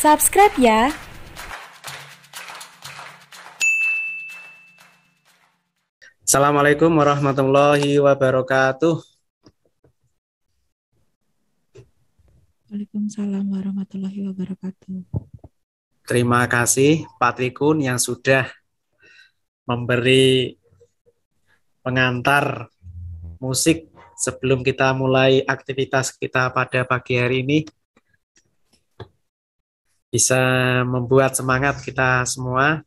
Subscribe ya. Assalamualaikum warahmatullahi wabarakatuh. Waalaikumsalam warahmatullahi wabarakatuh. Terima kasih Pak Trikun yang sudah memberi pengantar musik sebelum kita mulai aktivitas kita pada pagi hari ini. Bisa membuat semangat kita semua.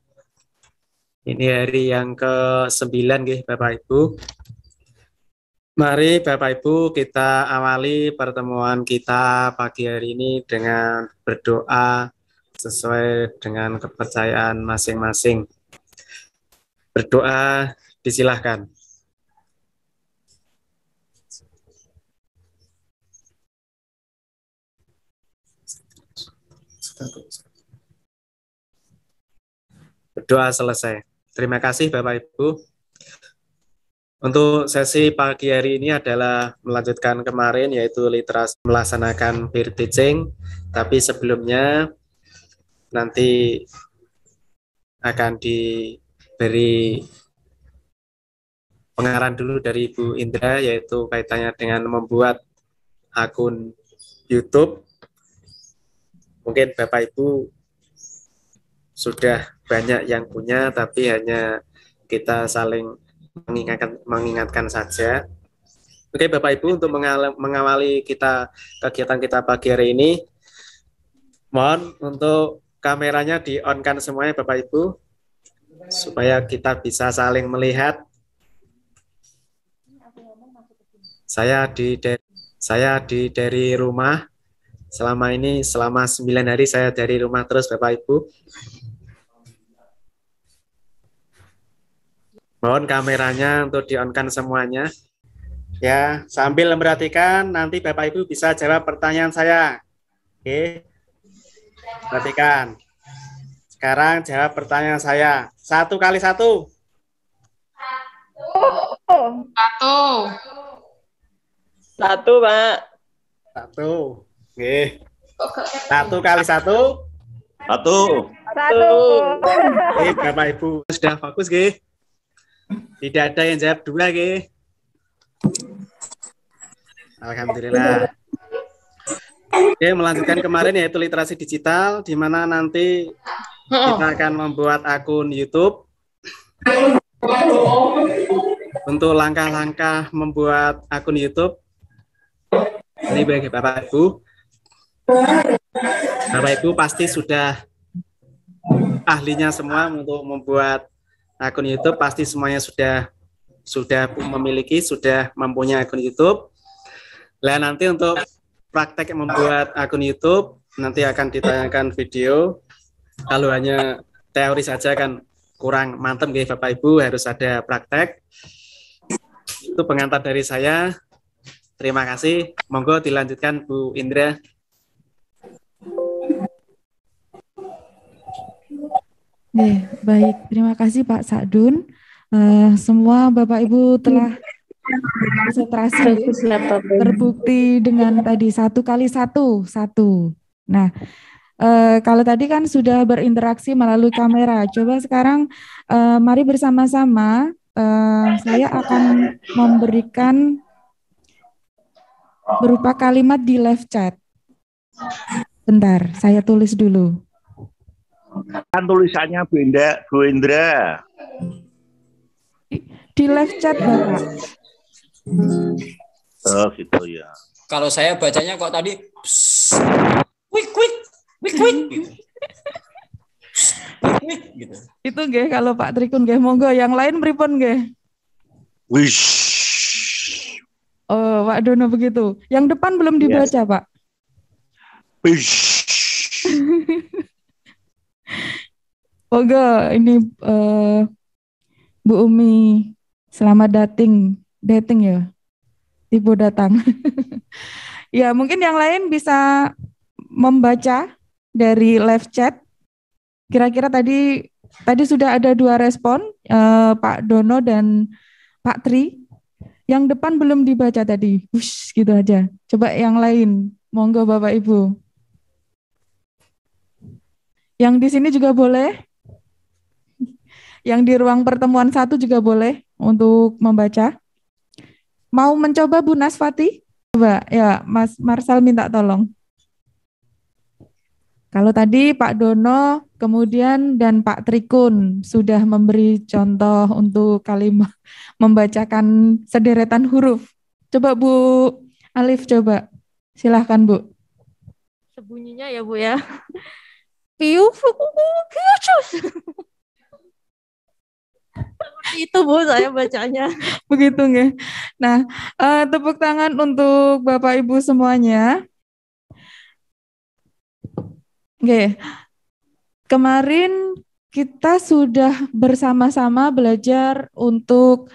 Ini hari yang ke-9 Bapak Ibu. Mari Bapak Ibu kita awali pertemuan kita pagi hari ini dengan berdoa sesuai dengan kepercayaan masing-masing. Berdoa disilahkan. Berdoa selesai. Terima kasih Bapak Ibu. Untuk sesi pagi hari ini adalah melanjutkan kemarin yaitu literasi melaksanakan peer teaching. Tapi sebelumnya nanti akan diberi pengarahan dulu dari Ibu Indra yaitu kaitannya dengan membuat akun YouTube. Mungkin Bapak Ibu sudah banyak yang punya, tapi hanya kita saling mengingatkan saja. Oke Bapak Ibu, untuk mengawali kegiatan kita pagi hari ini, mohon untuk kameranya di-on-kan semuanya Bapak Ibu, supaya kita bisa saling melihat. Saya dari rumah, selama 9 hari saya dari rumah terus Bapak Ibu. Mohon kameranya untuk di-on-kan semuanya. Ya, sambil memperhatikan nanti Bapak Ibu bisa jawab pertanyaan saya. Oke. Perhatikan. Sekarang jawab pertanyaan saya. 1 kali 1. 1. 1, Pak. 1. Oke. 1 kali 1. 1. Oke, Bapak Ibu sudah fokus, Oke. Tidak ada yang jawab 2, Oke. Alhamdulillah. Oke, melanjutkan kemarin yaitu literasi digital, di mana nanti kita akan membuat akun YouTube. Untuk langkah-langkah membuat akun YouTube, ini bagi Bapak Ibu. Bapak Ibu pasti sudah ahlinya semua untuk membuat akun YouTube, pasti semuanya sudah mempunyai akun YouTube. Nah, nanti untuk praktek membuat akun YouTube nanti akan ditayangkan video. Kalau hanya teori saja kan kurang mantap Bapak Ibu, harus ada praktek. Itu pengantar dari saya. Terima kasih. Monggo dilanjutkan Bu Indra. Baik, terima kasih Pak Sa'dun. Semua Bapak Ibu telah konsentrasi, terbukti dengan tadi 1 kali 1. Nah, kalau tadi kan sudah berinteraksi melalui kamera. Coba sekarang mari bersama-sama saya akan memberikan berupa kalimat di live chat. Bentar, saya tulis dulu. Kan tulisannya Bu Indra. Di live chat, Bapak. Oh gitu ya. Kalau saya bacanya kok tadi quick gitu. Itu nggih kalau Pak Trikun nggih, monggo yang lain pripun nggih? Wish. Oh, Pak Dono begitu. Yang depan belum dibaca, Pak. Wish. Monggo ini Bu Umi, selamat dating ya. Tiba datang. Ya, mungkin yang lain bisa membaca dari live chat. Kira-kira tadi sudah ada 2 respon, Pak Dono dan Pak Tri. Yang depan belum dibaca tadi. Wush, gitu aja. Coba yang lain. Monggo Bapak Ibu. Yang di sini juga boleh. Yang di ruang pertemuan 1 juga boleh untuk membaca. Mau mencoba Bu Nasfati? Coba ya, Mas Marsal minta tolong. Kalau tadi Pak Dono, kemudian dan Pak Trikun sudah memberi contoh untuk kalimat membacakan sederetan huruf. Coba Bu Alif, coba. Silahkan Bu. Sebunyinya ya Bu ya. Piu seperti itu Bu saya bacanya. Begitu nggih. Nah, tepuk tangan untuk Bapak Ibu semuanya. Oke. Kemarin kita sudah bersama-sama belajar untuk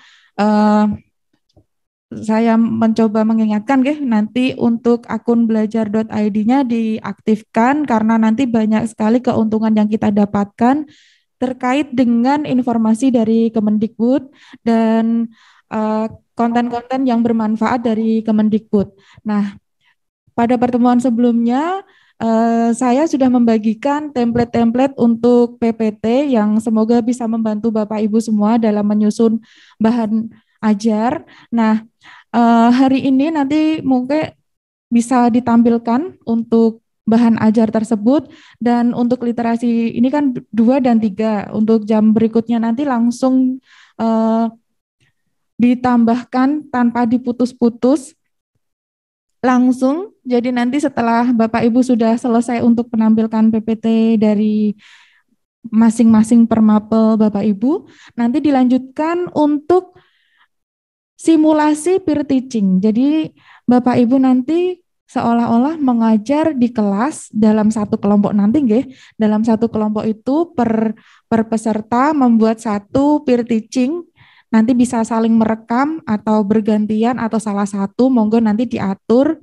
saya mencoba mengingatkan nanti untuk akun belajar.id-nya diaktifkan karena nanti banyak sekali keuntungan yang kita dapatkan terkait dengan informasi dari Kemendikbud dan konten-konten yang bermanfaat dari Kemendikbud. Nah, pada pertemuan sebelumnya saya sudah membagikan template-template untuk PPT yang semoga bisa membantu Bapak Ibu semua dalam menyusun bahan ajar. Nah, hari ini nanti mungkin bisa ditampilkan untuk bahan ajar tersebut dan untuk literasi ini kan 2 dan 3. Untuk jam berikutnya nanti langsung ditambahkan tanpa diputus-putus langsung. Jadi nanti setelah Bapak Ibu sudah selesai untuk menampilkan PPT dari masing-masing permapel Bapak Ibu, nanti dilanjutkan untuk simulasi peer teaching. Jadi Bapak Ibu nanti seolah-olah mengajar di kelas dalam satu kelompok nanti dalam satu kelompok itu per peserta membuat satu peer teaching. Nanti bisa saling merekam atau bergantian atau salah satu monggo nanti diatur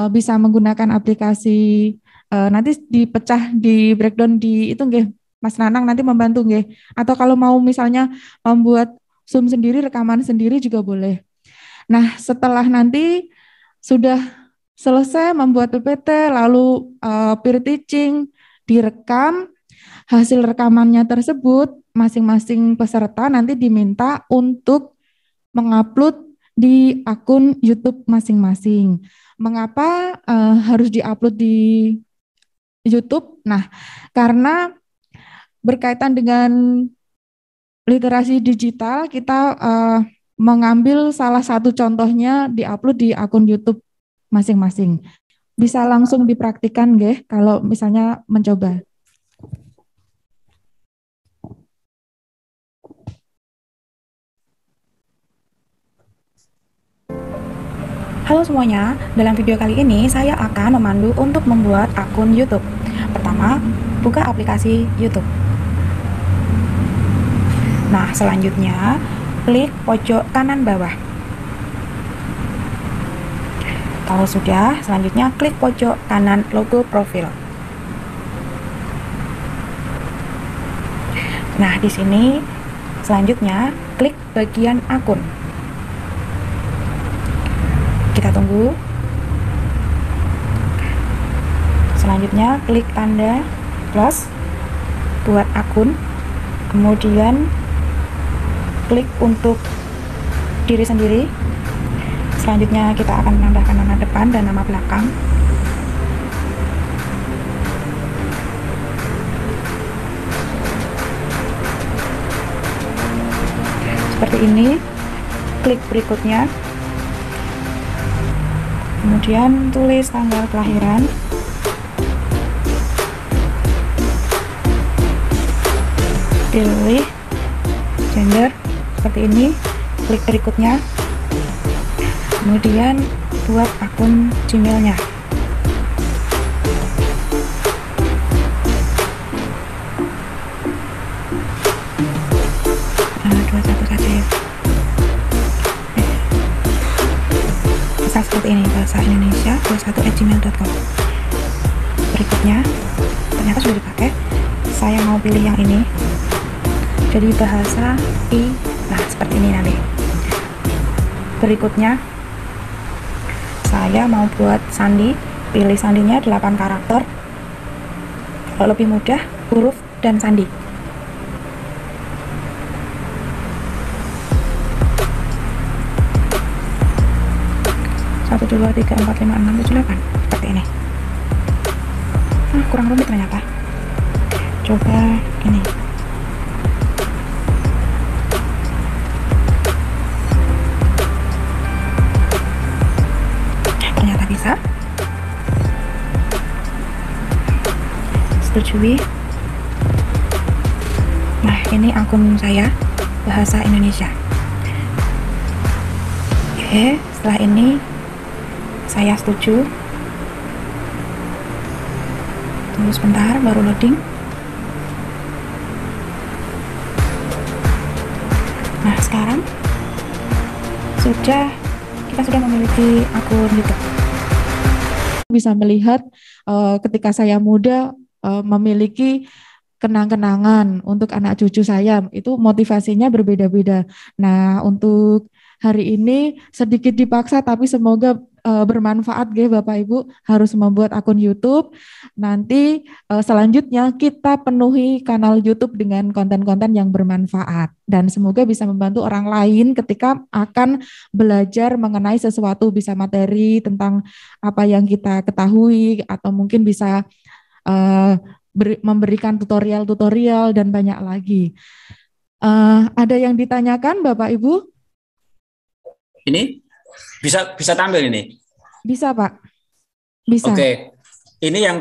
bisa menggunakan aplikasi nanti dipecah di breakdown di itu Mas Nanang nanti membantu atau kalau mau misalnya membuat Zoom sendiri rekaman sendiri juga boleh. Nah, setelah nanti sudah selesai membuat PPT lalu peer teaching direkam, hasil rekamannya tersebut masing-masing peserta nanti diminta untuk mengupload di akun YouTube masing-masing. Mengapa harus diupload di YouTube? Nah, karena berkaitan dengan literasi digital, kita mengambil salah satu contohnya diupload di akun YouTube masing-masing. Bisa langsung dipraktikkan kalau misalnya mencoba. Halo semuanya, dalam video kali ini saya akan memandu untuk membuat akun YouTube. Pertama, buka aplikasi YouTube. Nah, selanjutnya klik pojok kanan bawah. Kalau sudah, selanjutnya klik pojok kanan logo profil. Nah, di sini selanjutnya klik bagian akun. Kita tunggu. Selanjutnya klik tanda plus buat akun, kemudian klik untuk diri sendiri. Selanjutnya kita akan menambahkan nama depan dan nama belakang. Seperti ini. Klik berikutnya. Kemudian tulis tanggal kelahiran. Pilih gender seperti ini. Klik berikutnya. Kemudian buat akun Gmail-nya. Seperti ini, bahasa Indonesia 21@gmail.com. Berikutnya ternyata sudah dipakai, saya mau pilih yang ini jadi bahasa nah seperti ini nanti. Berikutnya saya mau buat sandi, pilih sandinya 8 karakter, Kalau lebih mudah, huruf dan sandi. Satu, dua, tiga, empat, lima, enam, tujuh, delapan. Seperti ini. Kurang rumit ternyata. Coba ini. Ternyata bisa. Setujui. Nah, ini akun saya, Bahasa Indonesia. Oke, setelah ini saya setuju. Tunggu sebentar, baru loading. Nah, sekarang kita sudah memiliki akun YouTube. Bisa melihat ketika saya muda memiliki kenang-kenangan untuk anak cucu saya, itu motivasinya berbeda-beda. Nah, untuk hari ini sedikit dipaksa tapi semoga bermanfaat Bapak Ibu, harus membuat akun YouTube. Nanti selanjutnya kita penuhi kanal YouTube dengan konten-konten yang bermanfaat dan semoga bisa membantu orang lain ketika akan belajar mengenai sesuatu, bisa materi tentang apa yang kita ketahui atau mungkin bisa memberikan tutorial-tutorial dan banyak lagi. Ada yang ditanyakan Bapak Ibu? Ini bisa tampil ini? Bisa Pak. Bisa. Oke. Ini yang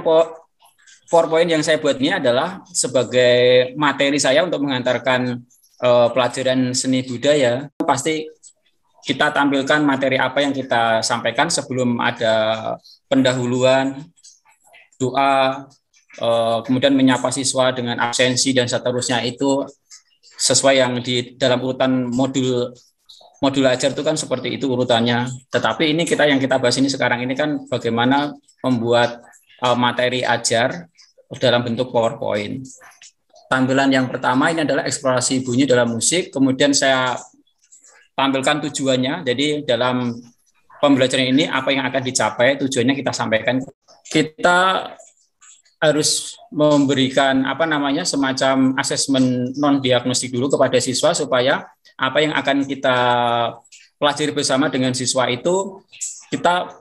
PowerPoint yang saya buat ini adalah sebagai materi saya untuk mengantarkan pelajaran seni budaya. Pasti kita tampilkan materi apa yang kita sampaikan sebelum ada pendahuluan, doa, kemudian menyapa siswa dengan absensi dan seterusnya, itu sesuai yang di dalam urutan modul ajar itu kan seperti itu urutannya. Tetapi ini yang kita bahas ini sekarang ini kan bagaimana membuat materi ajar dalam bentuk PowerPoint. Tampilan yang pertama ini adalah eksplorasi bunyi dalam musik, kemudian saya tampilkan tujuannya. Jadi dalam pembelajaran ini apa yang akan dicapai, tujuannya kita sampaikan. Kita harus memberikan semacam asesmen non diagnostik dulu kepada siswa supaya apa yang akan kita pelajari bersama dengan siswa itu, kita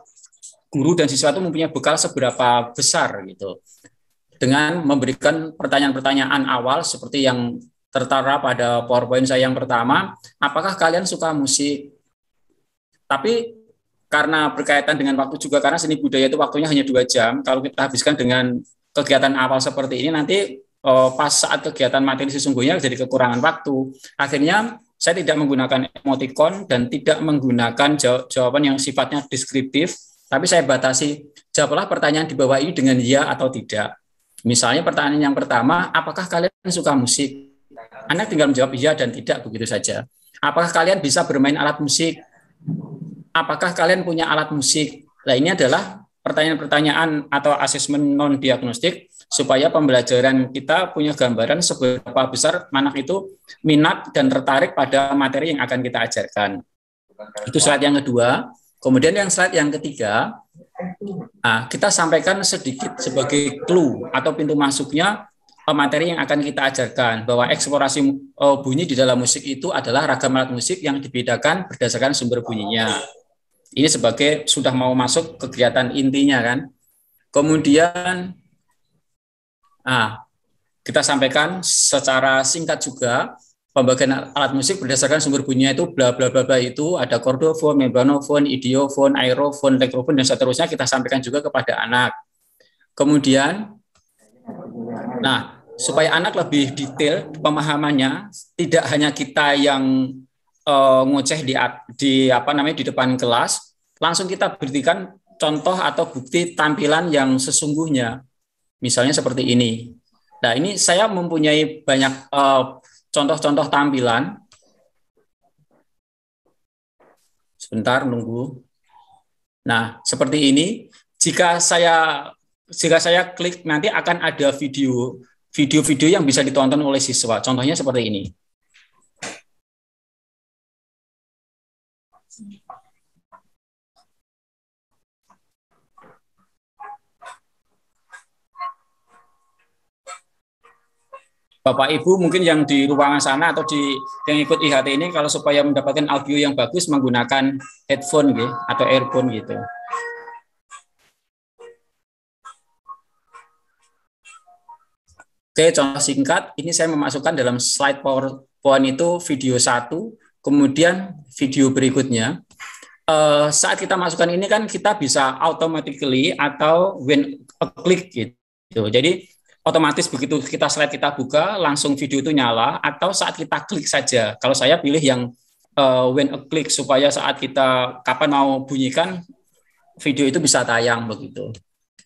guru dan siswa itu mempunyai bekal seberapa besar gitu, dengan memberikan pertanyaan-pertanyaan awal seperti yang tertera pada PowerPoint saya yang pertama. Apakah kalian suka musik? Tapi karena berkaitan dengan waktu juga, karena seni budaya itu waktunya hanya 2 jam, kalau kita habiskan dengan kegiatan awal seperti ini, nanti pas saat kegiatan materi sesungguhnya jadi kekurangan waktu. Akhirnya saya tidak menggunakan emoticon dan tidak menggunakan jawaban yang sifatnya deskriptif, tapi saya batasi, jawablah pertanyaan di bawah ini dengan ya atau tidak. Misalnya pertanyaan yang pertama, apakah kalian suka musik? Anak tinggal menjawab iya dan tidak, begitu saja. Apakah kalian bisa bermain alat musik? Apakah kalian punya alat musik? Nah, ini adalah pertanyaan-pertanyaan atau asesmen non-diagnostik supaya pembelajaran kita punya gambaran seberapa besar anak itu minat dan tertarik pada materi yang akan kita ajarkan. Itu slide yang kedua. Kemudian yang slide yang ketiga, kita sampaikan sedikit sebagai clue atau pintu masuknya materi yang akan kita ajarkan, bahwa eksplorasi bunyi di dalam musik itu adalah ragam alat musik yang dibedakan berdasarkan sumber bunyinya. Ini sebagai sudah mau masuk kegiatan intinya kan. Kemudian kita sampaikan secara singkat juga pembagian alat musik berdasarkan sumber bunyinya itu bla bla bla bla, itu ada chordofon, membranofon, idiofon, aerofon, tekrofon dan seterusnya, kita sampaikan juga kepada anak. Kemudian supaya anak lebih detail pemahamannya, tidak hanya kita yang ngoceh di depan kelas, langsung kita berikan contoh atau bukti tampilan yang sesungguhnya. Misalnya seperti ini. Nah, ini saya mempunyai banyak contoh-contoh tampilan. Sebentar, nunggu. Nah, seperti ini. Jika saya klik, nanti akan ada video-video yang bisa ditonton oleh siswa. Contohnya seperti ini. Bapak Ibu mungkin yang di ruangan sana atau yang ikut IHT ini kalau supaya mendapatkan audio yang bagus menggunakan headphone gitu, atau earphone gitu. Oke, contoh singkat, ini saya memasukkan dalam slide PowerPoint itu video 1, kemudian video berikutnya. Saat kita masukkan ini kan kita bisa automatically atau when a click gitu. Jadi otomatis begitu slide kita buka, langsung video itu nyala, atau saat kita klik saja. Kalau saya pilih yang when a click supaya saat kita kapan mau bunyikan video itu bisa tayang begitu.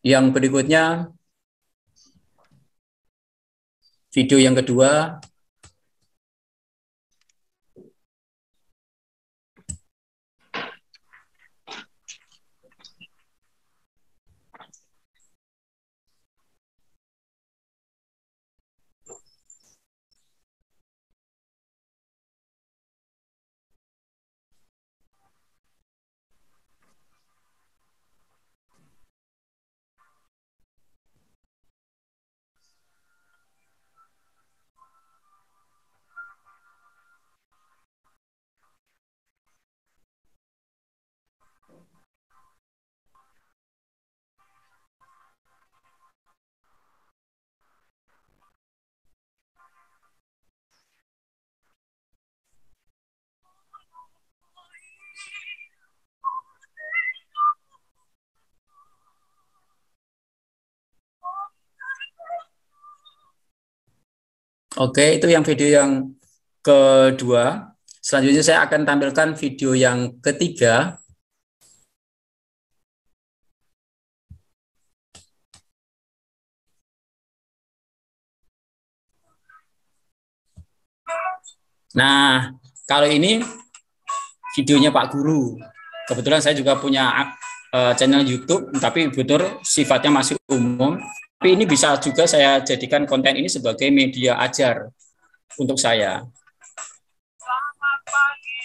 Yang berikutnya video yang kedua. Oke, itu yang video yang kedua. Selanjutnya saya akan tampilkan video yang ketiga. Nah, kalau ini videonya Pak Guru. Kebetulan saya juga punya channel YouTube, tapi betul sifatnya masih umum. Tapi ini bisa juga saya jadikan konten ini sebagai media ajar untuk saya. Selamat pagi,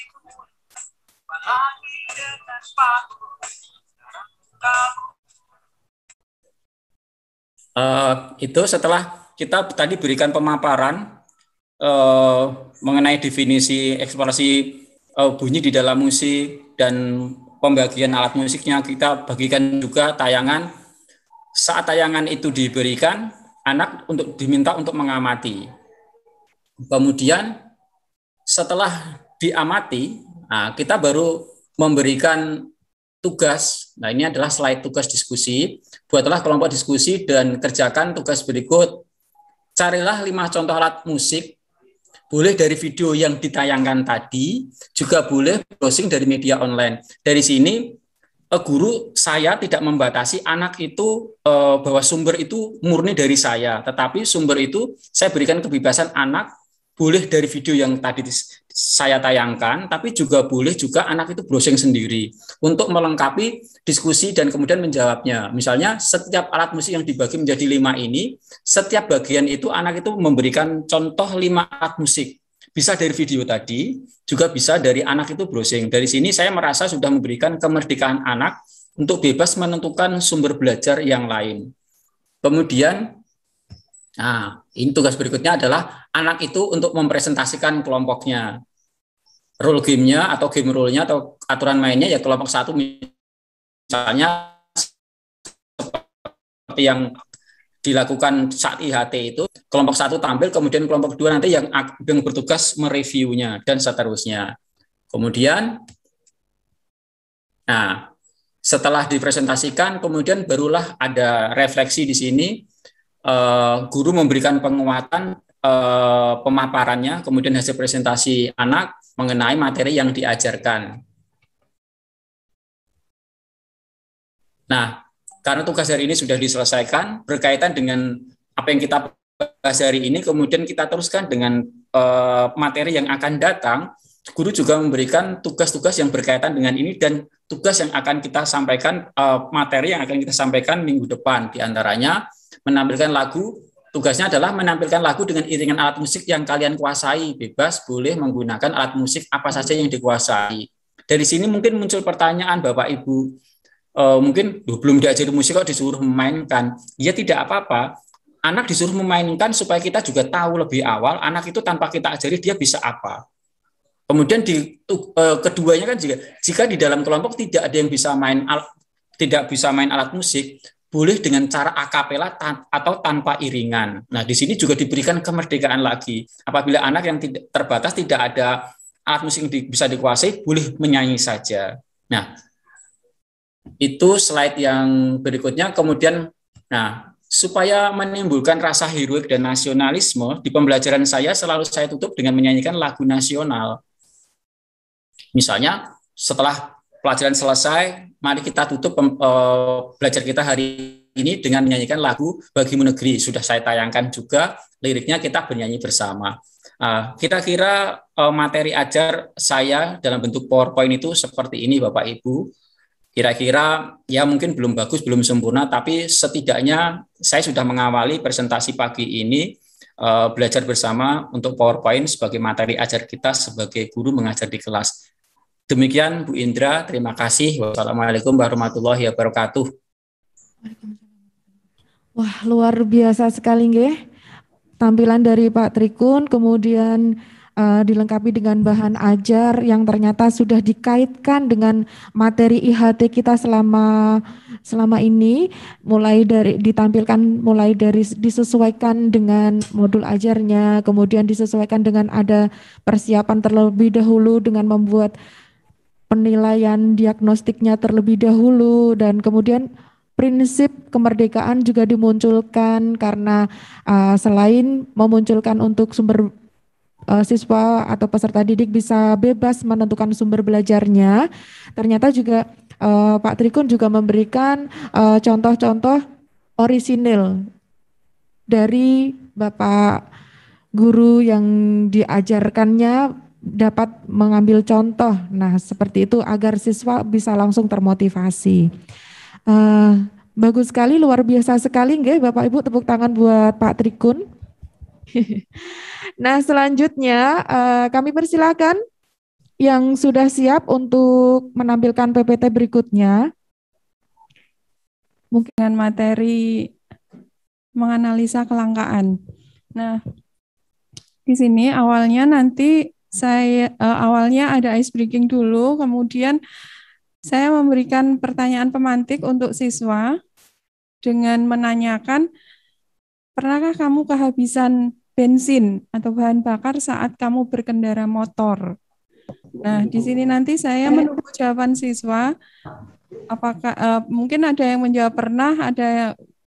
itu setelah kita tadi berikan pemaparan mengenai definisi eksplorasi bunyi di dalam musik dan pembagian alat musiknya, kita bagikan juga tayangan. Saat tayangan itu diberikan, anak diminta untuk mengamati. Kemudian setelah diamati, kita baru memberikan tugas. Nah, ini adalah slide tugas diskusi. Buatlah kelompok diskusi dan kerjakan tugas berikut. Carilah 5 contoh alat musik, boleh dari video yang ditayangkan tadi, juga boleh browsing dari media online. Dari sini, guru saya tidak membatasi anak itu bahwa sumber itu murni dari saya, tetapi sumber itu saya berikan kebebasan anak boleh dari video yang tadi saya tayangkan, tapi juga boleh juga anak itu browsing sendiri untuk melengkapi diskusi dan kemudian menjawabnya. Misalnya setiap alat musik yang dibagi menjadi 5 ini, setiap bagian itu anak itu memberikan contoh 5 alat musik. Bisa dari video tadi, juga bisa dari anak itu browsing. Dari sini saya merasa sudah memberikan kemerdekaan anak untuk bebas menentukan sumber belajar yang lain. Kemudian, ini tugas berikutnya adalah anak itu untuk mempresentasikan kelompoknya. Role game-nya atau game rule-nya atau aturan mainnya ya kelompok 1 misalnya seperti yang dilakukan saat IHT itu, kelompok 1 tampil, kemudian kelompok 2 nanti yang bertugas mereviewnya, dan seterusnya. Kemudian, setelah dipresentasikan, kemudian barulah ada refleksi di sini, guru memberikan penguatan pemaparannya, kemudian hasil presentasi anak mengenai materi yang diajarkan. Nah, karena tugas hari ini sudah diselesaikan, berkaitan dengan apa yang kita bahas hari ini, kemudian kita teruskan dengan materi yang akan datang. Guru juga memberikan tugas-tugas yang berkaitan dengan ini dan tugas yang akan kita sampaikan, materi yang akan kita sampaikan minggu depan. Di antaranya menampilkan lagu, tugasnya adalah menampilkan lagu dengan iringan alat musik yang kalian kuasai, bebas boleh menggunakan alat musik apa saja yang dikuasai. Dari sini mungkin muncul pertanyaan Bapak Ibu, mungkin belum diajari musik kok disuruh memainkan. Ya tidak apa-apa. anak disuruh memainkan supaya kita juga tahu lebih awal anak itu tanpa kita ajari dia bisa apa. Kemudian keduanya kan jika di dalam kelompok tidak ada yang bisa tidak bisa main alat musik, boleh dengan cara akapela atau tanpa iringan. Nah, di sini juga diberikan kemerdekaan lagi. Apabila anak yang terbatas tidak ada alat musik yang bisa dikuasai, boleh menyanyi saja. Nah, itu slide yang berikutnya. Kemudian, nah, supaya menimbulkan rasa heroik dan nasionalisme, di pembelajaran saya selalu saya tutup dengan menyanyikan lagu nasional. Misalnya, setelah pelajaran selesai, mari kita tutup belajar kita hari ini dengan menyanyikan lagu Bagimu Negeri. Sudah saya tayangkan juga, liriknya kita bernyanyi bersama. Kira-kira materi ajar saya dalam bentuk PowerPoint itu seperti ini, Bapak Ibu. Kira-kira ya mungkin belum bagus, belum sempurna, tapi setidaknya saya sudah mengawali presentasi pagi ini belajar bersama untuk PowerPoint sebagai materi ajar kita sebagai guru mengajar di kelas. Demikian Bu Indra, terima kasih. Wassalamualaikum warahmatullahi wabarakatuh. Wah, luar biasa sekali nggih. Tampilan dari Pak Trikun, kemudian dilengkapi dengan bahan ajar yang ternyata sudah dikaitkan dengan materi IHT kita selama ini, mulai dari disesuaikan dengan modul ajarnya, kemudian disesuaikan dengan ada persiapan terlebih dahulu dengan membuat penilaian diagnostiknya terlebih dahulu, dan kemudian prinsip kemerdekaan juga dimunculkan karena selain memunculkan untuk sumber siswa atau peserta didik bisa bebas menentukan sumber belajarnya, ternyata juga Pak Trikun juga memberikan contoh-contoh orisinil dari Bapak guru yang diajarkannya dapat mengambil contoh. Nah, seperti itu agar siswa bisa langsung termotivasi. Bagus sekali, luar biasa sekali nggih Bapak Ibu, tepuk tangan buat Pak Trikun. Nah, selanjutnya kami persilakan yang sudah siap untuk menampilkan PPT berikutnya. Mungkin dengan materi menganalisa kelangkaan. Nah, di sini awalnya ada ice breaking dulu, kemudian saya memberikan pertanyaan pemantik untuk siswa dengan menanyakan, pernahkah kamu kehabisan bensin atau bahan bakar saat kamu berkendara motor? Nah, di sini nanti saya menunggu jawaban siswa. Apakah mungkin ada yang menjawab pernah,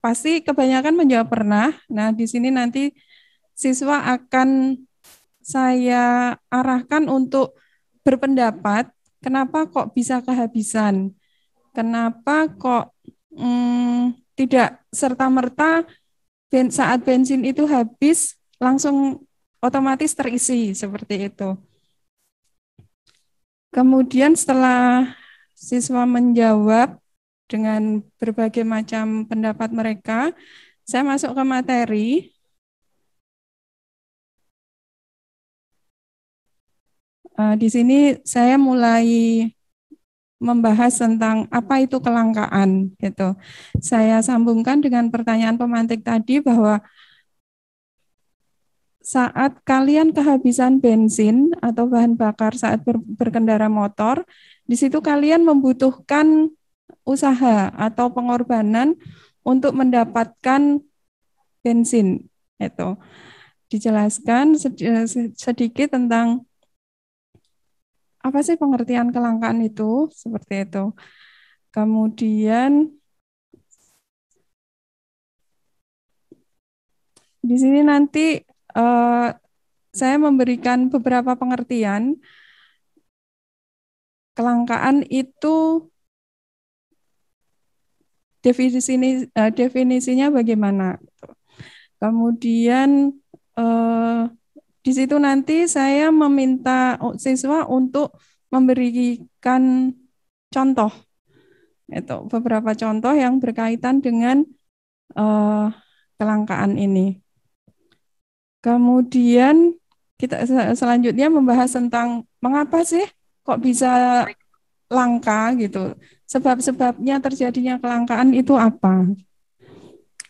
pasti kebanyakan menjawab pernah. Nah, di sini nanti siswa akan saya arahkan untuk berpendapat, kenapa kok bisa kehabisan? Kenapa kok tidak serta-merta saat bensin itu habis langsung otomatis terisi seperti itu. Kemudian setelah siswa menjawab dengan berbagai macam pendapat mereka, saya masuk ke materi. Di sini saya mulai membahas tentang apa itu kelangkaan gitu. Saya sambungkan dengan pertanyaan pemantik tadi bahwa saat kalian kehabisan bensin atau bahan bakar saat berkendara motor, di situ kalian membutuhkan usaha atau pengorbanan untuk mendapatkan bensin. Itu dijelaskan sedikit tentang apa sih pengertian kelangkaan itu, seperti itu. Kemudian di sini nanti saya memberikan beberapa pengertian. Kelangkaan itu definisinya bagaimana. Kemudian di situ nanti saya meminta siswa untuk memberikan contoh, itu beberapa contoh yang berkaitan dengan kelangkaan ini. Kemudian kita selanjutnya membahas tentang mengapa sih kok bisa langka gitu. Sebab-sebabnya terjadinya kelangkaan itu apa?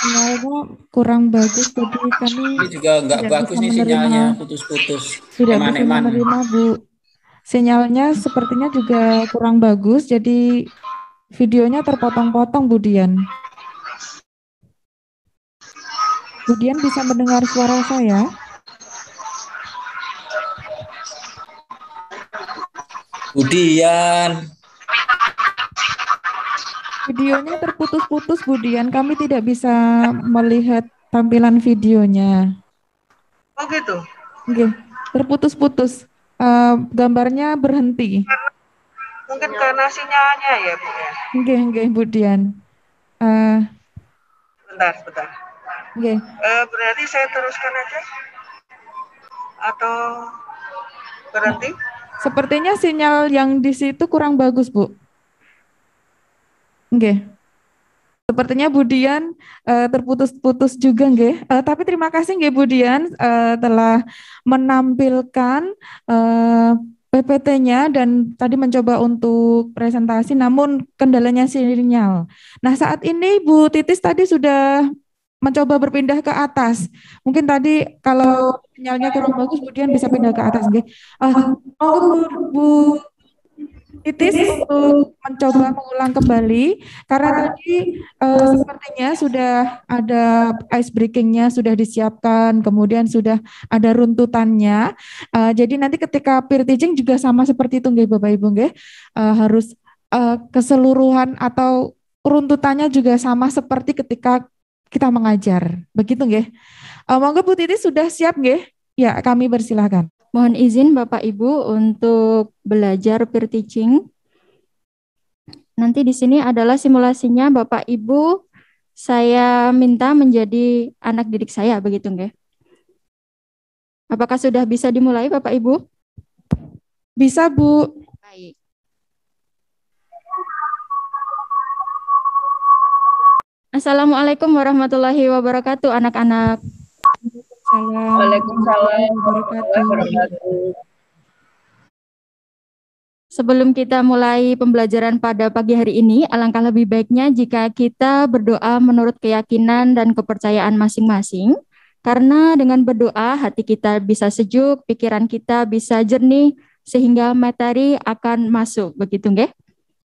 Sinyalnya kurang bagus, jadi kami Ini juga nggak tidak bagus bisa nih menerima, sinyalnya, putus-putus. tidak bisa Eman-eman. menerima, Bu. Sinyalnya sepertinya juga kurang bagus, jadi videonya terpotong-potong, Bu Dian. Bu Dian bisa mendengar suara saya? Budian. Videonya terputus-putus, Bu Dian. Kami tidak bisa melihat tampilan videonya. Oh gitu. Oke, terputus-putus. Gambarnya berhenti. Mungkin karena sinyalnya ya, Bu ya. Oke, Bu Dian. Bentar. Oke. Berarti saya teruskan aja atau berhenti? Sepertinya sinyal yang di situ kurang bagus, Bu. Oke. Sepertinya Bu Dian terputus-putus juga, nggih. Tapi terima kasih nggih Bu Dian telah menampilkan PPT-nya dan tadi mencoba untuk presentasi, namun kendalanya sinyal. Nah, saat ini Bu Titis tadi sudah mencoba berpindah ke atas. Mungkin tadi kalau sinyalnya kurang bagus, Bu Dian bisa pindah ke atas, nggih. Monggo Bu Titis untuk mencoba mengulang kembali karena tadi sepertinya sudah ada ice breakingnya sudah disiapkan, kemudian sudah ada runtutannya. Jadi nanti ketika peer teaching juga sama seperti itu nggih Bapak Ibu nggih. Harus keseluruhan atau runtutannya juga sama seperti ketika kita mengajar. Begitu nggih. Monggo Bu Titis sudah siap nggih? Ya, kami persilahkan. Mohon izin Bapak Ibu untuk belajar peer teaching. Nanti di sini adalah simulasinya Bapak Ibu. Saya minta menjadi anak didik saya, begitu nggih? Apakah sudah bisa dimulai Bapak Ibu? Bisa, Bu. Baik. Assalamualaikum warahmatullahi wabarakatuh, anak-anak. Waalaikumsalam warahmatullahi wabarakatuh. Sebelum kita mulai pembelajaran pada pagi hari ini, alangkah lebih baiknya jika kita berdoa menurut keyakinan dan kepercayaan masing-masing. Karena dengan berdoa, hati kita bisa sejuk, pikiran kita bisa jernih, sehingga materi akan masuk. Begitu, nggih?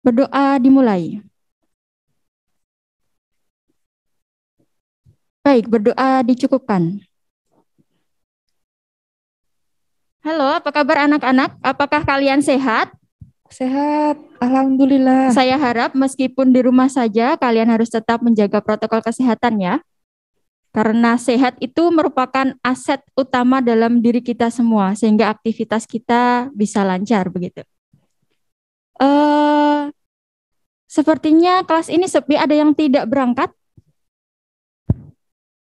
Berdoa dimulai. Baik, berdoa dicukupkan. Halo, apa kabar anak-anak? Apakah kalian sehat? Sehat, alhamdulillah. Saya harap meskipun di rumah saja, kalian harus tetap menjaga protokol kesehatan ya. Karena sehat itu merupakan aset utama dalam diri kita semua, sehingga aktivitas kita bisa lancar begitu. Sepertinya kelas ini sepi, ada yang tidak berangkat?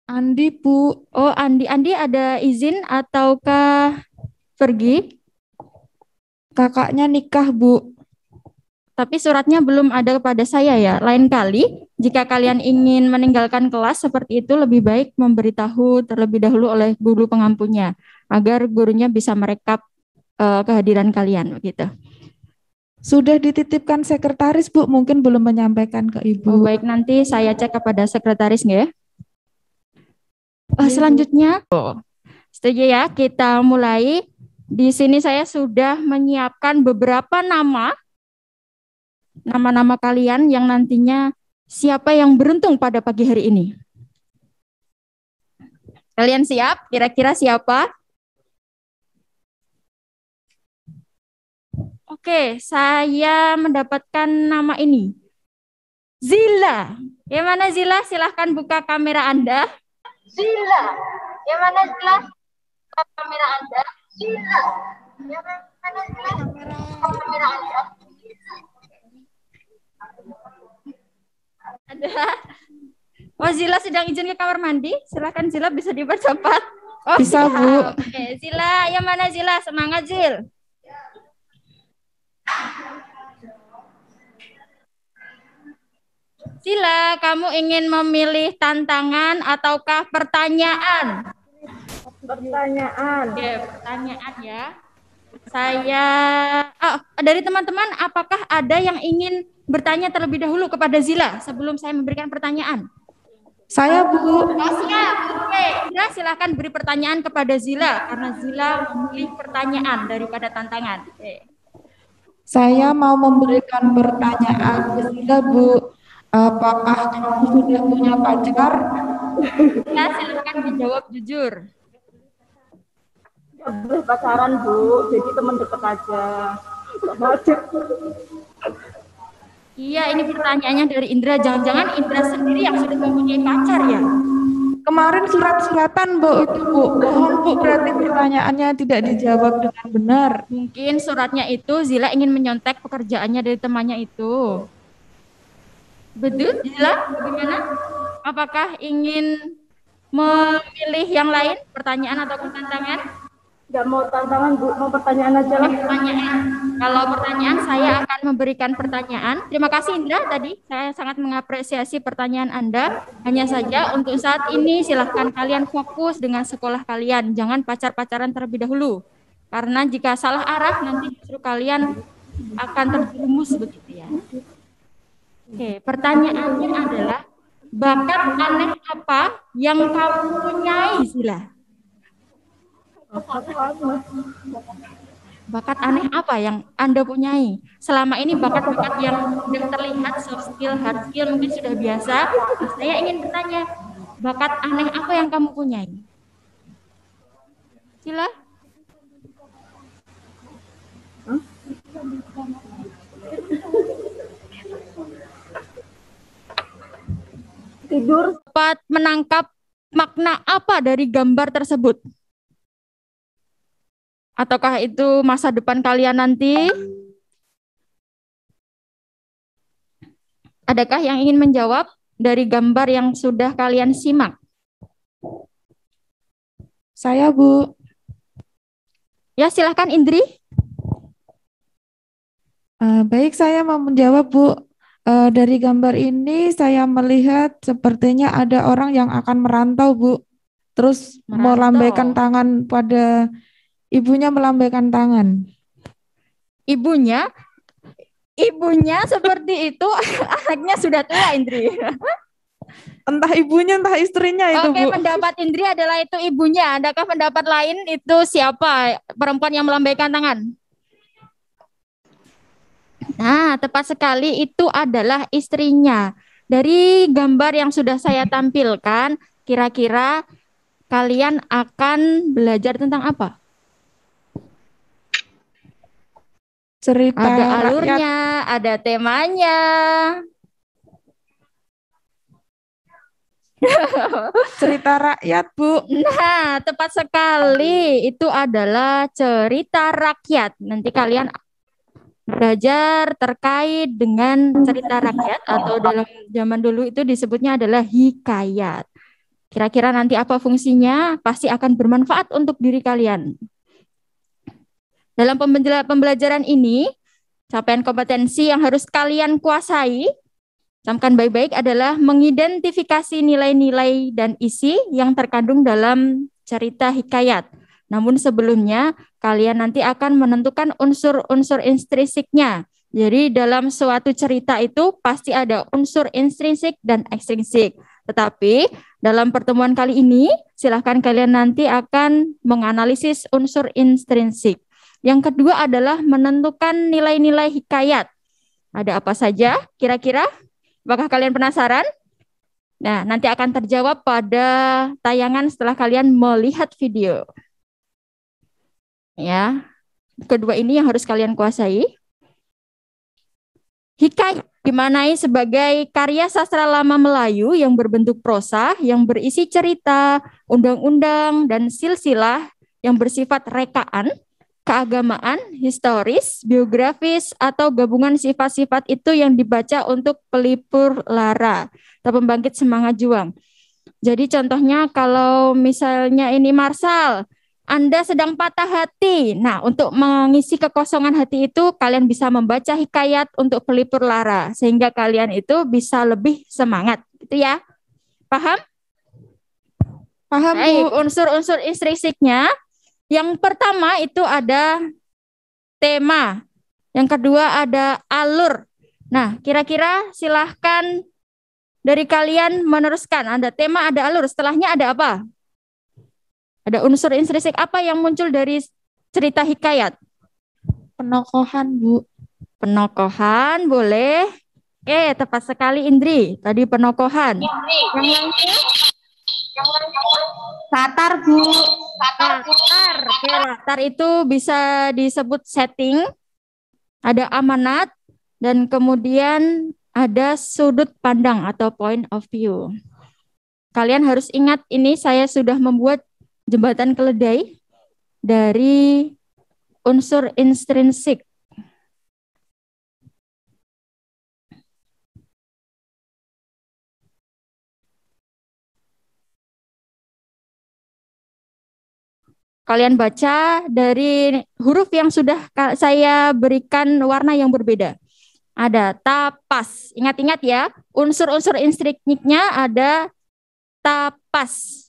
Andi, Bu. Oh, Andi ada izin ataukah pergi? Kakaknya nikah, Bu. Tapi suratnya belum ada kepada saya ya. Lain kali, jika kalian ingin meninggalkan kelas seperti itu, lebih baik memberitahu terlebih dahulu oleh guru pengampunya, agar gurunya bisa merekap kehadiran kalian, begitu. Sudah dititipkan sekretaris, Bu. Mungkin belum menyampaikan ke Ibu. Oh, baik, nanti saya cek kepada sekretaris, nggak ya? Selanjutnya, setuju ya, kita mulai. Di sini saya sudah menyiapkan beberapa nama-nama kalian yang nantinya siapa yang beruntung pada pagi hari ini. Kalian siap? Kira-kira siapa? Oke, saya mendapatkan nama ini. Zila. Yang mana Zila? Silahkan buka kamera Anda. Zila. Yang mana Zila? Buka kamera Anda. Zila. Yang mana Zila? Buka kamera Anda. Ada. Oh, Zila sedang izin ke kamar mandi. Silakan Zila, bisa dipercepat. Oh, bisa, Bu. Oke, Zila. Yang mana Zila? Semangat, Zil. Zila, kamu ingin memilih tantangan ataukah pertanyaan? Pertanyaan. Oke, pertanyaan ya. Saya, dari teman-teman, apakah ada yang ingin bertanya terlebih dahulu kepada Zila sebelum saya memberikan pertanyaan? Saya, Bu. Oh, siap. Oke, Indra silahkan beri pertanyaan kepada Zila karena Zila memilih pertanyaan daripada tantangan. Oke. Saya mau memberikan pertanyaan ke Zila, Bu. Apakah kamu sudah punya pacar? Ya, silahkan dijawab jujur. Nggak boleh pacaran, Bu. Jadi teman dekat aja. Nggak wajib. Iya, ini pertanyaannya dari Indra. Jangan-jangan Indra sendiri yang sudah mempunyai pacar ya? Kemarin surat-suratan, Bu, itu, Bu. Bohong, Bu, berarti pertanyaannya tidak dijawab dengan benar. Mungkin suratnya itu Zila ingin menyontek pekerjaannya dari temannya itu. Betul, Zila? Bagaimana? Apakah ingin memilih yang lain, pertanyaan atau tantangan? Nggak mau tantangan, Bu. Mau pertanyaan aja lah. Pertanyaan. Kalau pertanyaan, saya akan memberikan pertanyaan. Terima kasih, Indra. Tadi saya sangat mengapresiasi pertanyaan Anda. Hanya saja untuk saat ini silahkan kalian fokus dengan sekolah kalian. Jangan pacar-pacaran terlebih dahulu. Karena jika salah arah, nanti justru kalian akan terjerumus begitu ya. Oke, pertanyaannya adalah bakat aneh apa yang kamu punyai, Zila? Bakat aneh apa yang Anda punyai? Selama ini bakat-bakat yang sudah terlihat, soft skill, hard skill mungkin sudah biasa. Saya ingin bertanya, bakat aneh apa yang kamu punyai? Zila? Tidur. Dapat menangkap makna apa dari gambar tersebut? Ataukah itu masa depan kalian nanti? Adakah yang ingin menjawab dari gambar yang sudah kalian simak? Saya, Bu. Ya, silahkan Indri. Baik, saya mau menjawab, Bu. Dari gambar ini saya melihat sepertinya ada orang yang akan merantau, Bu. Terus melambaikan tangan pada ibunya, melambaikan tangan. Ibunya seperti itu, anaknya sudah tua, Indri. Entah ibunya, entah istrinya itu, Oke, Bu. pendapat Indri adalah itu ibunya. Adakah pendapat lain itu siapa perempuan yang melambaikan tangan? Nah, tepat sekali itu adalah istrinya. Dari gambar yang sudah saya tampilkan, kira-kira kalian akan belajar tentang apa? Cerita Ada rakyat. alurnya, ada temanya. Cerita rakyat, Bu. Nah, tepat sekali. Itu adalah cerita rakyat. Nanti kalian belajar terkait dengan cerita rakyat atau dalam zaman dulu itu disebutnya adalah hikayat. Kira-kira nanti apa fungsinya? Pasti akan bermanfaat untuk diri kalian. Dalam pembelajaran ini, capaian kompetensi yang harus kalian kuasai, camkan baik-baik, adalah mengidentifikasi nilai-nilai dan isi yang terkandung dalam cerita hikayat. Namun sebelumnya, kalian nanti akan menentukan unsur-unsur intrinsiknya. Jadi dalam suatu cerita itu pasti ada unsur intrinsik dan ekstrinsik. Tetapi dalam pertemuan kali ini, silahkan kalian nanti akan menganalisis unsur intrinsik. Yang kedua adalah menentukan nilai-nilai hikayat. Ada apa saja kira-kira? Apakah kalian penasaran? Nah, nanti akan terjawab pada tayangan setelah kalian melihat video. Ya, kedua ini yang harus kalian kuasai. Hikayat dimaknai sebagai karya sastra lama Melayu yang berbentuk prosa, yang berisi cerita, undang-undang, dan silsilah yang bersifat rekaan, keagamaan, historis, biografis, atau gabungan sifat-sifat itu yang dibaca untuk pelipur lara atau pembangkit semangat juang. Jadi contohnya kalau misalnya ini Marsal, Anda sedang patah hati. Nah, untuk mengisi kekosongan hati itu, kalian bisa membaca hikayat untuk pelipur lara, sehingga kalian itu bisa lebih semangat. Gitu ya. Paham? Paham, Baik, Bu. unsur-unsur intrinsiknya. Yang pertama itu ada tema. Yang kedua ada alur. Nah, kira-kira silahkan dari kalian meneruskan? Ada tema, ada alur. Setelahnya ada apa? Ada unsur intrinsik apa yang muncul dari cerita hikayat? Penokohan, Bu. Penokohan, boleh. Oke, tepat sekali Indri. Tadi penokohan. Yang lainnya? Latar, Bu. Latar. Oke, latar itu bisa disebut setting. Ada amanat. Dan kemudian ada sudut pandang atau point of view. Kalian harus ingat ini saya sudah membuat jembatan keledai dari unsur intrinsik. Kalian baca dari huruf yang sudah saya berikan warna yang berbeda. Ada tapas. Ingat-ingat ya, unsur-unsur intrinsiknya ada tapas.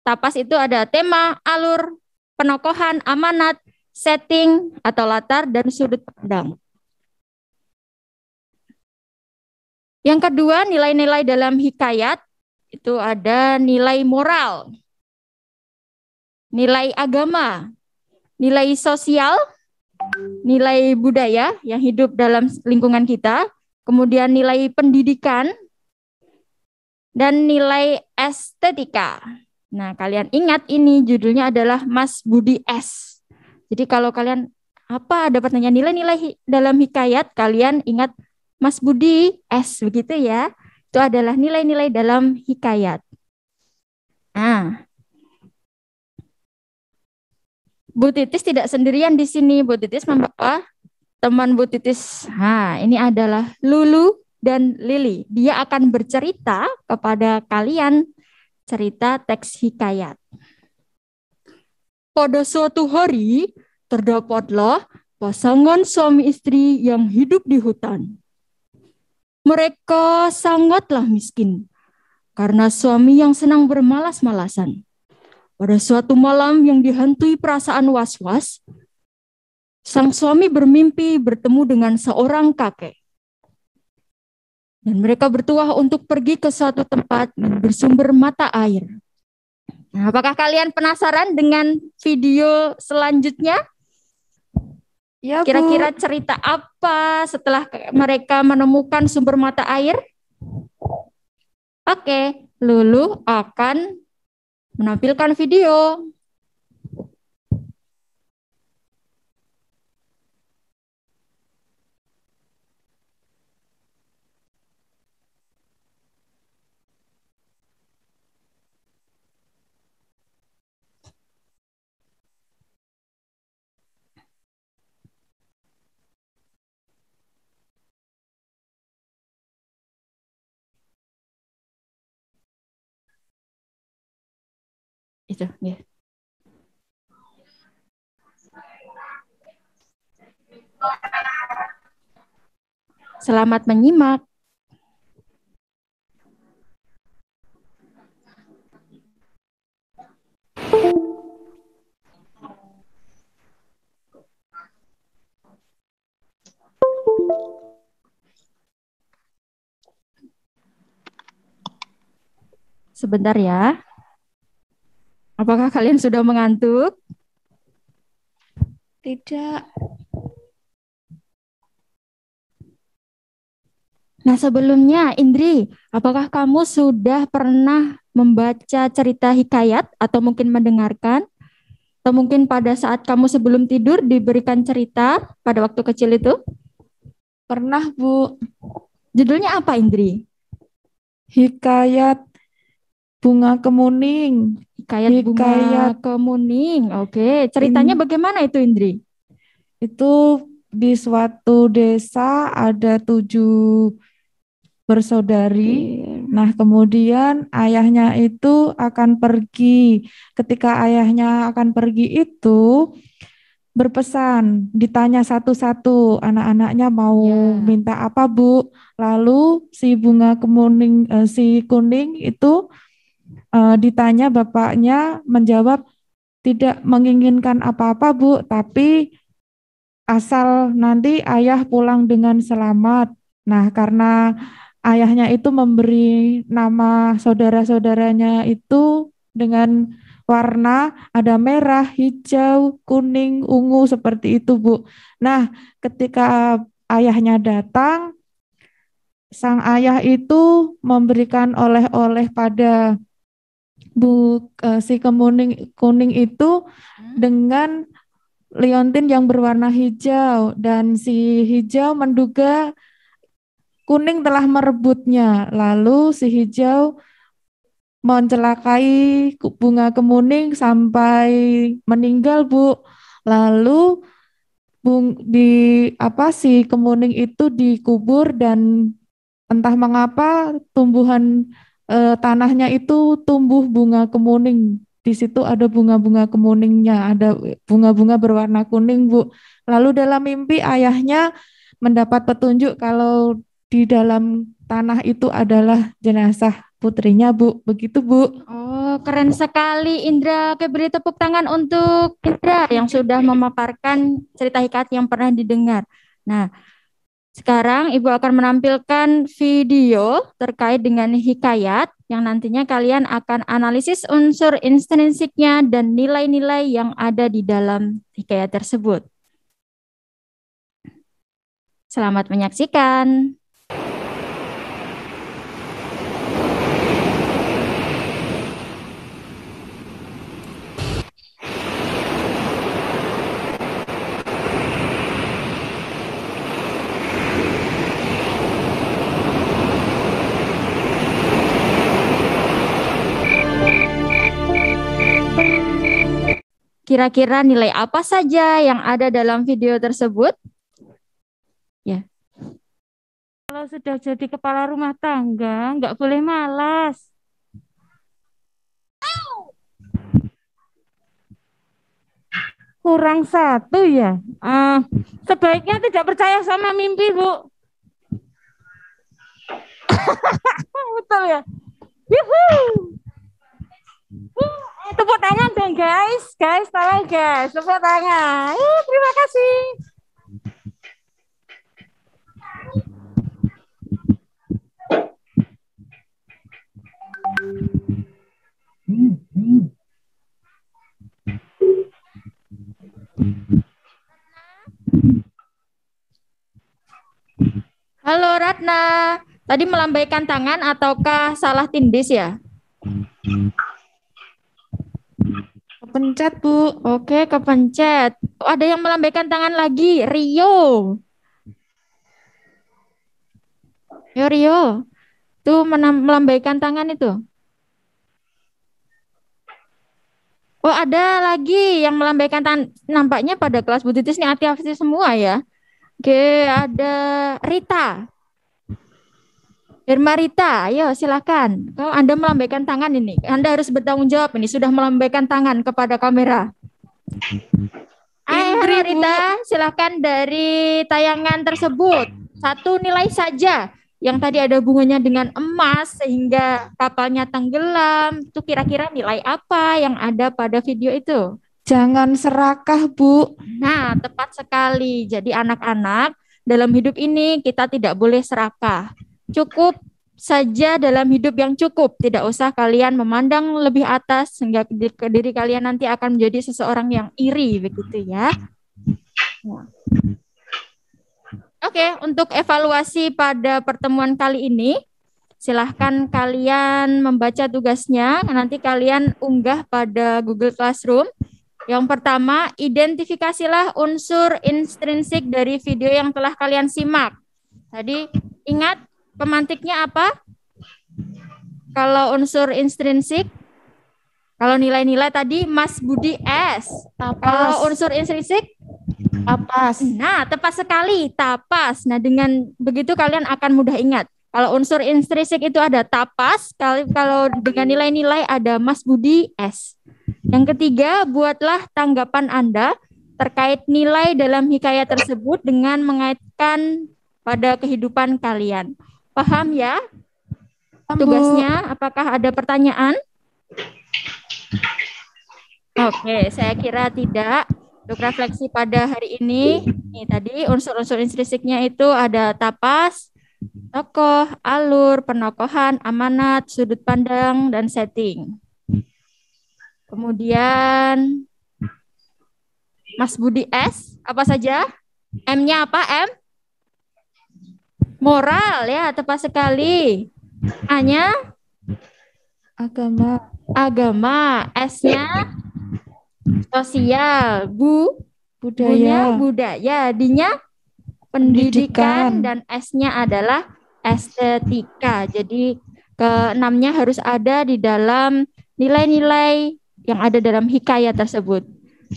Tapas itu ada tema, alur, penokohan, amanat, setting atau latar, dan sudut pandang. Yang kedua, nilai-nilai dalam hikayat itu ada nilai moral, nilai agama, nilai sosial, nilai budaya yang hidup dalam lingkungan kita, kemudian nilai pendidikan, dan nilai estetika. Nah, kalian ingat ini judulnya adalah Mas Budi S. Jadi kalau kalian dapat nanya nilai-nilai dalam hikayat, kalian ingat Mas Budi S, begitu ya. Itu adalah nilai-nilai dalam hikayat. Nah, Bu Titis tidak sendirian di sini. Bu Titis membawa teman Bu Titis. Nah, ini adalah Lulu dan Lili. Dia akan bercerita kepada kalian cerita teks hikayat. Pada suatu hari, terdapatlah pasangan suami istri yang hidup di hutan. Mereka sangatlah miskin karena suami yang senang bermalas-malasan. Pada suatu malam yang dihantui perasaan was-was, sang suami bermimpi bertemu dengan seorang kakek. Dan mereka bertuah untuk pergi ke suatu tempat yang bersumber mata air. Nah, apakah kalian penasaran dengan video selanjutnya? Ya, Bu. Kira-kira cerita apa setelah mereka menemukan sumber mata air? Oke, Lulu akan menampilkan video. Itu, ya. Selamat menyimak. Sebentar ya. Apakah kalian sudah mengantuk? Tidak. Nah, sebelumnya Indri, apakah kamu sudah pernah membaca cerita hikayat atau mungkin mendengarkan? Atau mungkin pada saat kamu sebelum tidur diberikan cerita pada waktu kecil itu? Pernah, Bu. Judulnya apa, Indri? Hikayat Bunga Kemuning. Hikayat Bunga Kemuning. Oke, ceritanya bagaimana itu, Indri? Itu di suatu desa ada 7 bersaudari. Nah, kemudian ayahnya itu akan pergi. Ketika ayahnya akan pergi itu berpesan, ditanya satu-satu anak-anaknya mau minta apa, Bu. Lalu si Bunga Kemuning, si Kuning itu ditanya, bapaknya menjawab tidak menginginkan apa-apa, Bu, tapi asal nanti ayah pulang dengan selamat. Nah, karena ayahnya itu memberi nama saudara-saudaranya itu dengan warna ada merah, hijau, kuning, ungu seperti itu, Bu. Nah, ketika ayahnya datang, sang ayah itu memberikan oleh-oleh pada si kuning itu dengan liontin yang berwarna hijau, dan si hijau menduga kuning telah merebutnya. Lalu si hijau mencelakai bunga kemuning sampai meninggal, Bu. Lalu si kemuning itu dikubur, dan entah mengapa tumbuhan tanahnya itu tumbuh bunga kemuning. Di situ ada bunga-bunga kemuningnya, ada bunga-bunga berwarna kuning, Bu. Lalu dalam mimpi ayahnya mendapat petunjuk kalau di dalam tanah itu adalah jenazah putrinya, Bu. Begitu, Bu. Oh, keren sekali, Indra. Oke, beri tepuk tangan untuk Indra yang sudah memaparkan cerita hikayat yang pernah didengar. Nah, sekarang Ibu akan menampilkan video terkait dengan hikayat yang nantinya kalian akan analisis unsur intrinsiknya dan nilai-nilai yang ada di dalam hikayat tersebut. Selamat menyaksikan. Kira-kira nilai apa saja yang ada dalam video tersebut? Ya. Kalau sudah jadi kepala rumah tangga, nggak boleh malas. Kurang satu ya. Sebaiknya tidak percaya sama mimpi, Bu. Betul ya. Yuhuu. Tepuk tangan dong, guys. Guys, tolong guys, tepuk tangan. Terima kasih. Halo Ratna, tadi melambaikan tangan ataukah salah tindis ya? Kepencet, Bu. Oke, kepencet. Oh, ada yang melambaikan tangan lagi, Rio. Yo Rio, tuh melambaikan tangan itu. Oh, ada lagi yang melambaikan tangan. Nampaknya pada kelas Buditis ini aktif semua ya. Oke, ada Rita. Irma Rita, ayo silakan. Kalau Anda melambaikan tangan ini, Anda harus bertanggung jawab ini sudah melambaikan tangan kepada kamera. Ayo Rita, silakan dari tayangan tersebut. Satu nilai saja yang tadi ada hubungannya dengan emas sehingga kapalnya tenggelam. Itu kira-kira nilai apa yang ada pada video itu? Jangan serakah, Bu. Nah, tepat sekali. Jadi anak-anak, dalam hidup ini kita tidak boleh serakah. Cukup saja dalam hidup yang cukup. Tidak usah kalian memandang lebih atas sehingga diri kalian nanti akan menjadi seseorang yang iri, begitu ya. Nah. Oke, untuk evaluasi pada pertemuan kali ini, silahkan kalian membaca tugasnya. Nanti kalian unggah pada Google Classroom. Yang pertama, identifikasilah unsur intrinsik dari video yang telah kalian simak. Tadi ingat pemantiknya apa? Kalau unsur intrinsik, kalau nilai-nilai tadi Mas Budi S. Tapas. Kalau unsur intrinsik? Tapas. Nah, tepat sekali, tapas. Nah, dengan begitu kalian akan mudah ingat. Kalau unsur intrinsik itu ada tapas, kalau dengan nilai-nilai ada Mas Budi S. Yang ketiga, buatlah tanggapan Anda terkait nilai dalam hikayat tersebut dengan mengaitkan pada kehidupan kalian. Paham ya? Tugasnya, apakah ada pertanyaan? Oke, saya kira tidak. Untuk refleksi pada hari ini tadi unsur-unsur intrinsiknya itu ada tapas, tokoh, alur, penokohan, amanat, sudut pandang, dan setting. Kemudian Mas Budi S, apa saja? M-nya apa? M? Moral ya, tepat sekali. A-nya? Agama. Agama. S-nya? Sosial. Budaya. Budaya. D-nya? Pendidikan. Dan S-nya adalah estetika. Jadi ke-6-nya harus ada di dalam nilai-nilai yang ada dalam hikayat tersebut.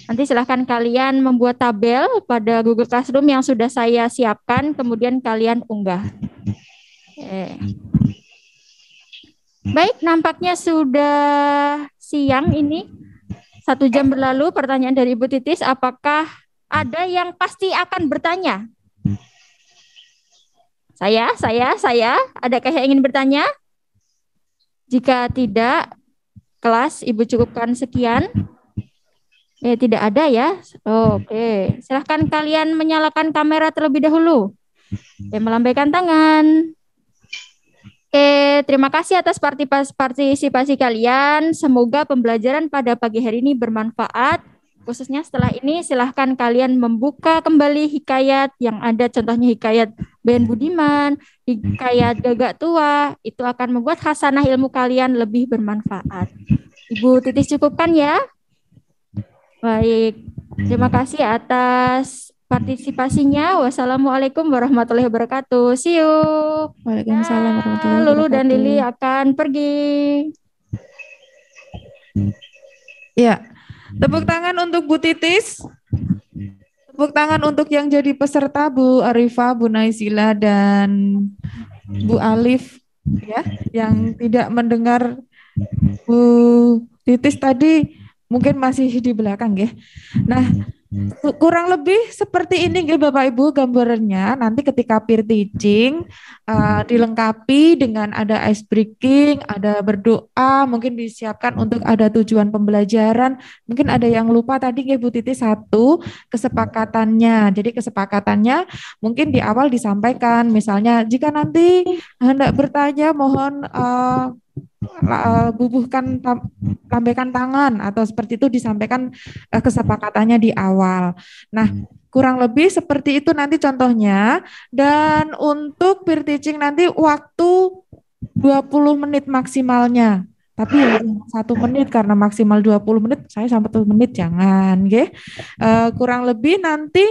Nanti silahkan kalian membuat tabel pada Google Classroom yang sudah saya siapkan, kemudian kalian unggah. Baik, nampaknya sudah siang ini. 1 jam berlalu. Pertanyaan dari Ibu Titis, apakah ada yang pasti akan bertanya? Saya, adakah yang ingin bertanya? Jika tidak, kelas Ibu cukupkan sekian. Tidak ada ya. Oke. Silahkan kalian menyalakan kamera terlebih dahulu. Melambaikan tangan. Terima kasih atas partisipasi kalian. Semoga pembelajaran pada pagi hari ini bermanfaat. Khususnya setelah ini silahkan kalian membuka kembali hikayat yang ada, contohnya hikayat Ben Budiman, hikayat Gagak Tua. Itu akan membuat khasanah ilmu kalian lebih bermanfaat. Ibu Titis cukupkan ya. Baik, terima kasih atas partisipasinya. Wassalamualaikum warahmatullahi wabarakatuh. See you. Waalaikumsalam warahmatullahi wabarakatuh. Lulu dan Lili akan pergi. Ya, tepuk tangan untuk Bu Titis. Tepuk tangan untuk yang jadi peserta, Bu Arifah, Bu Naisila, dan Bu Alif, ya, yang tidak mendengar Bu Titis tadi. Mungkin masih di belakang ya. Nah, kurang lebih seperti ini ya Bapak Ibu gambarannya. Nanti ketika peer teaching dilengkapi dengan ada ice breaking, ada berdoa, mungkin disiapkan untuk ada tujuan pembelajaran. Mungkin ada yang lupa tadi ya Bu Titi, 1 kesepakatannya. Jadi kesepakatannya mungkin di awal disampaikan, misalnya jika nanti hendak bertanya mohon lambaikan tangan atau seperti itu disampaikan kesepakatannya di awal. Nah, kurang lebih seperti itu nanti contohnya. Dan untuk peer teaching nanti waktu 20 menit maksimalnya. Tapi 1 menit karena maksimal 20 menit, saya sampai 1 menit jangan, nggih. Kurang lebih nanti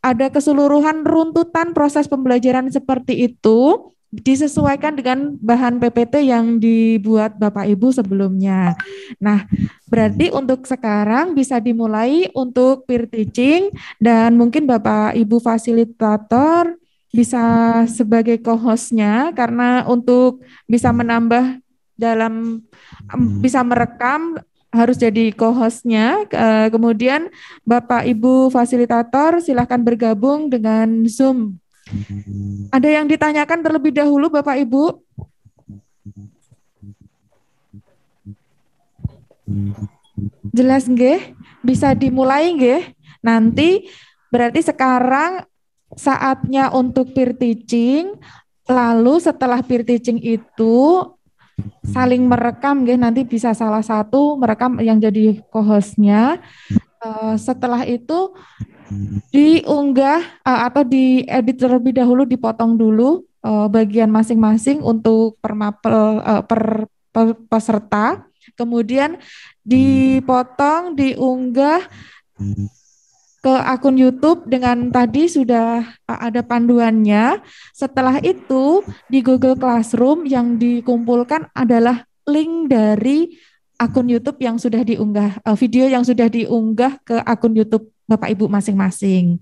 ada keseluruhan runtutan proses pembelajaran seperti itu. Disesuaikan dengan bahan PPT yang dibuat Bapak Ibu sebelumnya. Nah, berarti untuk sekarang bisa dimulai untuk peer teaching dan mungkin Bapak Ibu fasilitator bisa sebagai co-hostnya karena untuk bisa menambah dalam bisa merekam harus jadi co-hostnya. Kemudian Bapak Ibu fasilitator silahkan bergabung dengan Zoom. Ada yang ditanyakan terlebih dahulu Bapak Ibu? Jelas nggih? Bisa dimulai nggih? Nanti berarti sekarang saatnya untuk peer teaching. Lalu setelah peer teaching itu saling merekam nggih, nanti bisa salah satu merekam yang jadi co-hostnya. Setelah itu diunggah atau diedit terlebih dahulu, dipotong dulu bagian masing-masing untuk peserta, kemudian dipotong, diunggah ke akun YouTube dengan tadi sudah ada panduannya. Setelah itu di Google Classroom yang dikumpulkan adalah link dari akun YouTube yang sudah diunggah, video yang sudah diunggah ke akun YouTube Bapak Ibu masing-masing.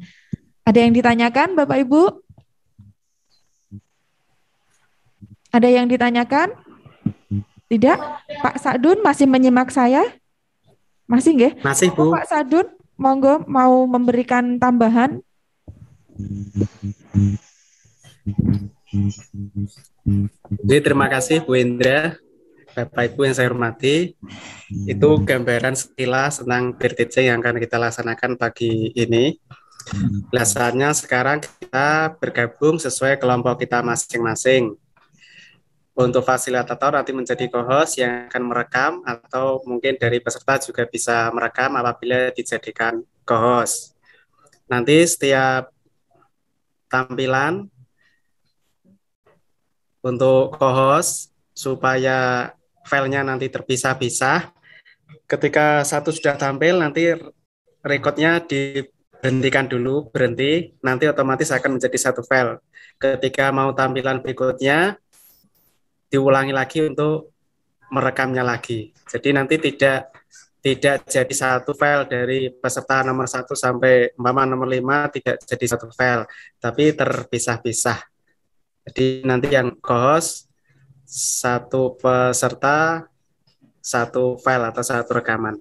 Ada yang ditanyakan Bapak Ibu? Ada yang ditanyakan? Tidak? Pak Sadun masih menyimak saya? Masih nggih? Masih Bu. Pak Sadun, monggo mau memberikan tambahan. Jadi terima kasih Bu Indra. Bapak Ibu yang saya hormati, itu gambaran sekilas tentang peer teaching yang akan kita laksanakan pagi ini. Biasanya sekarang kita bergabung sesuai kelompok kita masing-masing. Untuk fasilitator nanti menjadi co-host yang akan merekam, atau mungkin dari peserta juga bisa merekam apabila dijadikan co-host. Nanti setiap tampilan untuk co-host supaya filenya nanti terpisah-pisah, ketika satu sudah tampil nanti recordnya diberhentikan dulu, berhenti, nanti otomatis akan menjadi satu file. Ketika mau tampilan berikutnya diulangi lagi untuk merekamnya lagi. Jadi nanti tidak jadi satu file dari peserta nomor 1 sampai nomor 5 tidak jadi satu file, tapi terpisah-pisah. Jadi nanti yang co-host satu peserta satu file atau satu rekaman.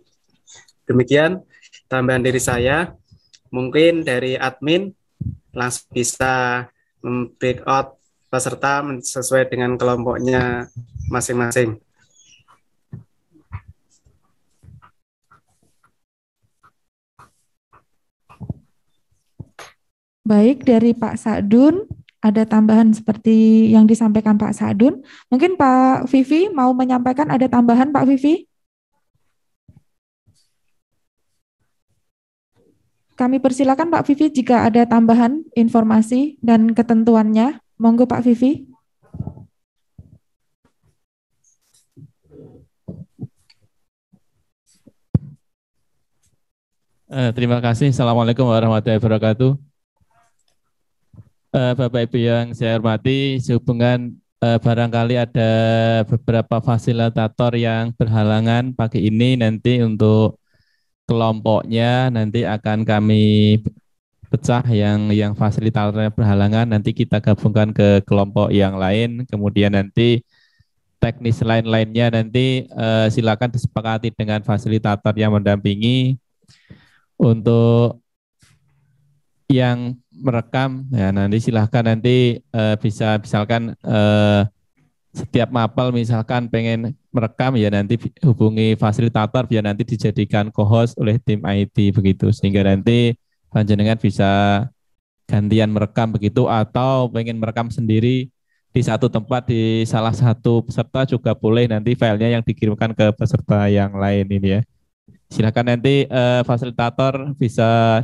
Demikian tambahan dari saya. Mungkin dari admin langsung bisa breakout peserta sesuai dengan kelompoknya masing-masing. Baik, dari Pak Sa'dun, ada tambahan seperti yang disampaikan Pak Sa'dun. Mungkin Pak Vivi mau menyampaikan ada tambahan, Pak Vivi? Kami persilakan Pak Vivi jika ada tambahan informasi dan ketentuannya. Monggo Pak Vivi. Terima kasih. Assalamualaikum warahmatullahi wabarakatuh. Bapak Ibu yang saya hormati, sehubungan barangkali ada beberapa fasilitator yang berhalangan pagi ini, nanti untuk kelompoknya nanti akan kami pecah, yang fasilitatornya berhalangan nanti kita gabungkan ke kelompok yang lain, kemudian nanti teknis lain-lainnya nanti silakan disepakati dengan fasilitator yang mendampingi. Untuk yang merekam ya nanti silahkan nanti bisa misalkan setiap mapel misalkan pengen merekam ya nanti hubungi fasilitator biar nanti dijadikan co-host oleh tim IT begitu, sehingga nanti panjenengan bisa gantian merekam begitu, atau pengen merekam sendiri di satu tempat di salah satu peserta juga boleh, nanti filenya yang dikirimkan ke peserta yang lain ini ya. Silakan nanti fasilitator bisa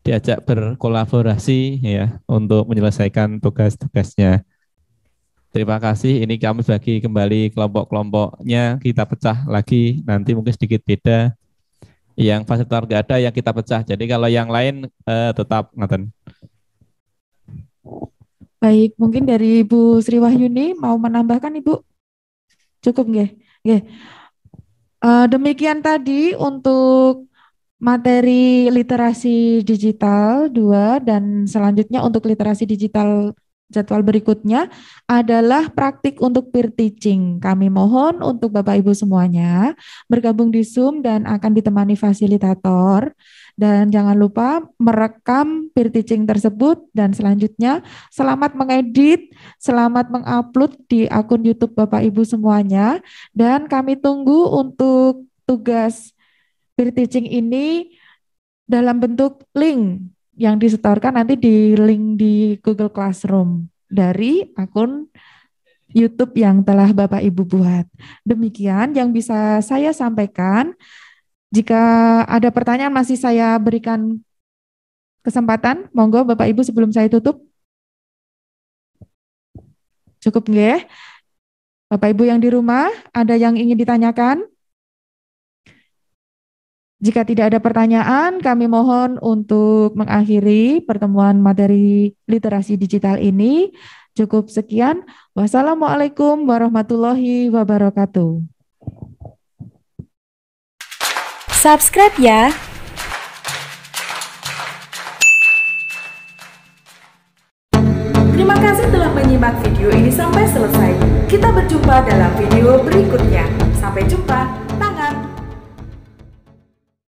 diajak berkolaborasi ya untuk menyelesaikan tugas-tugasnya. Terima kasih. Ini kami bagi kembali kelompok-kelompoknya, kita pecah lagi, nanti mungkin sedikit beda. Yang fasilitator nggak ada, yang kita pecah. Jadi kalau yang lain tetap ngaten. Baik, mungkin dari Ibu Sri Wahyuni mau menambahkan Ibu? Cukup nggih? Nggih. Demikian tadi untuk materi literasi digital 2, dan selanjutnya untuk literasi digital jadwal berikutnya adalah praktik untuk peer teaching. Kami mohon untuk Bapak Ibu semuanya bergabung di Zoom dan akan ditemani fasilitator. Dan jangan lupa merekam peer teaching tersebut, dan selanjutnya selamat mengedit, selamat mengupload di akun YouTube Bapak Ibu semuanya. Dan kami tunggu untuk tugas peer teaching ini dalam bentuk link yang disetorkan nanti di link di Google Classroom dari akun YouTube yang telah Bapak Ibu buat. Demikian yang bisa saya sampaikan. Jika ada pertanyaan masih saya berikan kesempatan, monggo Bapak Ibu sebelum saya tutup. Cukup nggih? Bapak Ibu yang di rumah, ada yang ingin ditanyakan? Jika tidak ada pertanyaan, kami mohon untuk mengakhiri pertemuan materi literasi digital ini. Cukup sekian. Wassalamualaikum warahmatullahi wabarakatuh. Subscribe ya. Terima kasih telah menyimak video ini sampai selesai. Kita berjumpa dalam video berikutnya. Sampai jumpa.